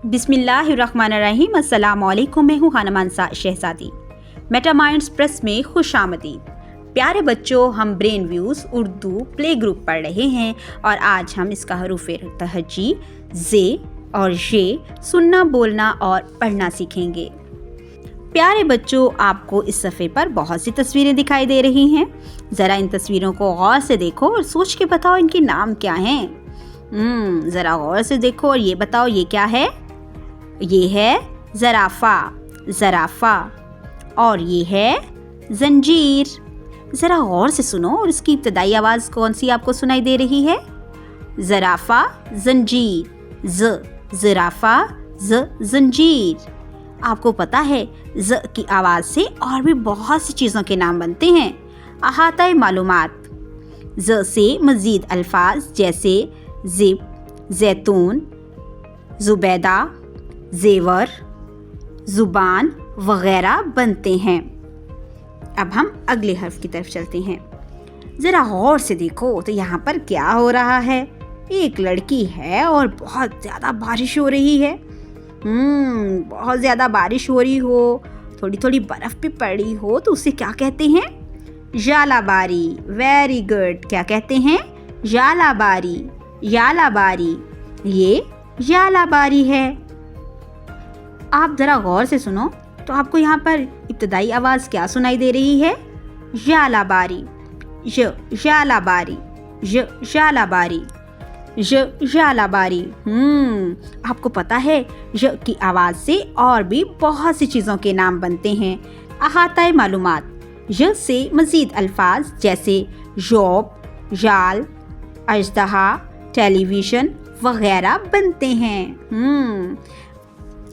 बिस्मिल्लाहिर्रहमानिर्रहीम। अस्सलाम वालेकुम। मैं हूँ खानमानसा शहजादी। मेटामाइंड्स प्रेस में खुश आमदीद। प्यारे बच्चों, हम brain views Urdu play group पढ़ रहे हैं और आज हम इसका हरूफ तहजी जे और ये सुनना, बोलना और पढ़ना सीखेंगे। प्यारे बच्चों, आपको इस सफ़े पर बहुत सी तस्वीरें दिखाई दे रही हैं। ज़रा इन तस्वीरों को गौर से देखो और सोच के बताओ इनके नाम क्या हैं। ज़रा गौर से देखो और ये बताओ ये क्या है। ये है ज़राफ़ा और ये है ज़ंजीर। ज़रा गौर से सुनो और इसकी इब्तदाई आवाज़ कौन सी आपको सुनाई दे रही है। ज़राफ़ा, ज़ंजीर, ज़राफ़ा, ज़ंजीर। आपको पता है ज़ की आवाज़ से और भी बहुत सी चीज़ों के नाम बनते हैं। अहाता मालूमात। ज़ से मज़ीद अल्फाज जैसे ज़िप, ज़ैतून, ज़ुबैदा, ज़ेवर, ज़ुबान वग़ैरह बनते हैं। अब हम अगले हर्फ की तरफ चलते हैं। ज़रा गौर से देखो तो यहाँ पर क्या हो रहा है। एक लड़की है और बहुत ज़्यादा बारिश हो रही है। बहुत ज़्यादा बारिश हो रही हो, थोड़ी थोड़ी बर्फ़ भी पड़ी हो तो उसे क्या कहते हैं। यालाबारी। Very good. क्या कहते हैं। यालाबारी। यालाबारी। ये यालाबारी है। आप ज़रा गौर से सुनो तो आपको यहाँ पर इब्तदाई आवाज़ क्या सुनाई दे रही है। यालाबारी, यालाबारी, यालाबारी, यालाबारी। आपको पता है य की आवाज़ से और भी बहुत सी चीज़ों के नाम बनते हैं। अहाता मालूमात। य से मज़ीद अल्फाज जैसे यौब, याल, अजदहा, टेलीविज़न वग़ैरह बनते हैं।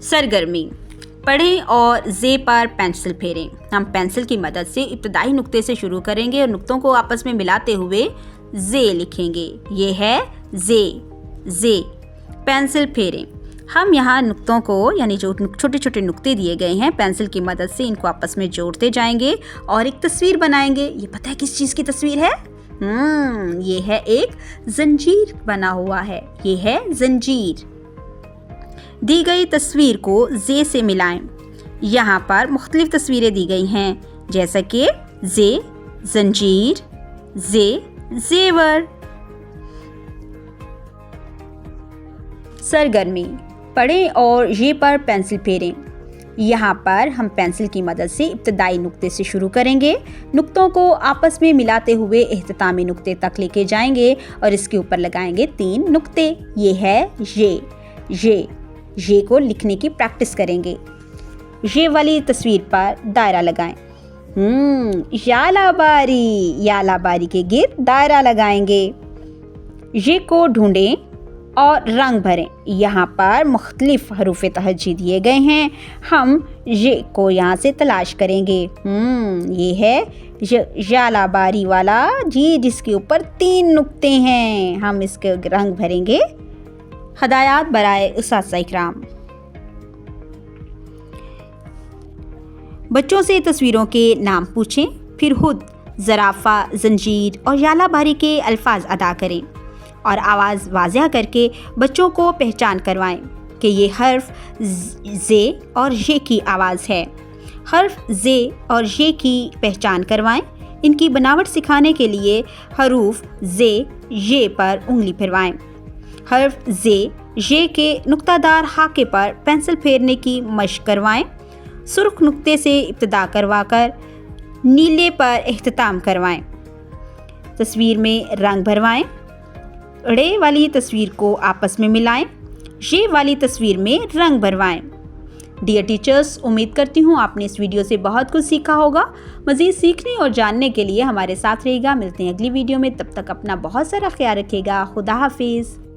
सरगर्मी। पढ़ें और जे पर पेंसिल फेरें। हम पेंसिल की मदद से इब्तदाई नुक्ते से शुरू करेंगे और नुक्तों को आपस में मिलाते हुए जे लिखेंगे। ये है जे। पेंसिल फेरें। हम यहाँ नुक्तों को यानी जो छोटे छोटे नुक्ते दिए गए हैं पेंसिल की मदद से इनको आपस में जोड़ते जाएंगे और एक तस्वीर बनाएंगे। ये पता है किस चीज़ की तस्वीर है। ये है एक जंजीर बना हुआ है। ये है जंजीर। दी गई तस्वीर को जे से मिलाएं। यहाँ पर मुख्तलिफ तस्वीरें दी गई हैं जैसा कि जे, जंजीर, ज़ेवर। सरगर्मी। पढ़ें और ये पर पेंसिल फेरें। यहाँ पर हम पेंसिल की मदद से इब्तदाई नुक्ते से शुरू करेंगे, नुक्तों को आपस में मिलाते हुए इख्तितामी नुक्ते तक लेके जाएंगे और इसके ऊपर लगाएंगे 3 नुक्ते। ये है ये को लिखने की प्रैक्टिस करेंगे। ये वाली तस्वीर पर दायरा लगाएं। यालाबारी के गिर्द दायरा लगाएंगे। ये को ढूंढें और रंग भरें। यहाँ पर मुख्तलिफ हरूफ तहज्जी दिए गए हैं। हम ये को यहाँ से तलाश करेंगे। ये है यालाबारी वाला जी, जिसके ऊपर 3 नुक्ते हैं। हम इसके रंग भरेंगे। हदायत बराए उस्ताद इकराम। बच्चों से तस्वीरों के नाम पूछें, फिर खुद ज़राफ़ा, ज़ंजीर और यालाबारी के अल्फाज अदा करें और आवाज़ वाज़ह करके बच्चों को पहचान करवाएं कि ये हर्फ जे और ये की आवाज़ है। हर्फ जे और ये की पहचान करवाएं। इनकी बनावट सिखाने के लिए हरूफ जे ये पर उंगली फिरवाएं। हर्फ जे ये के नुक्तादार हाके पर पेंसिल फेरने की मशक करवाएं। सुर्ख नुक्ते से इब्तिदा करवाकर नीले पर इख्तिताम करवाएं। तस्वीर में रंग भरवाएं। ड़े वाली तस्वीर को आपस में मिलाएं। ये वाली तस्वीर में रंग भरवाएं। डियर टीचर्स, उम्मीद करती हूँ आपने इस वीडियो से बहुत कुछ सीखा होगा। मज़ीद सीखने और जानने के लिए हमारे साथ रहिएगा। मिलते हैं अगली वीडियो में। तब तक अपना बहुत सारा ख्याल रखिएगा। खुदा हाफिज़।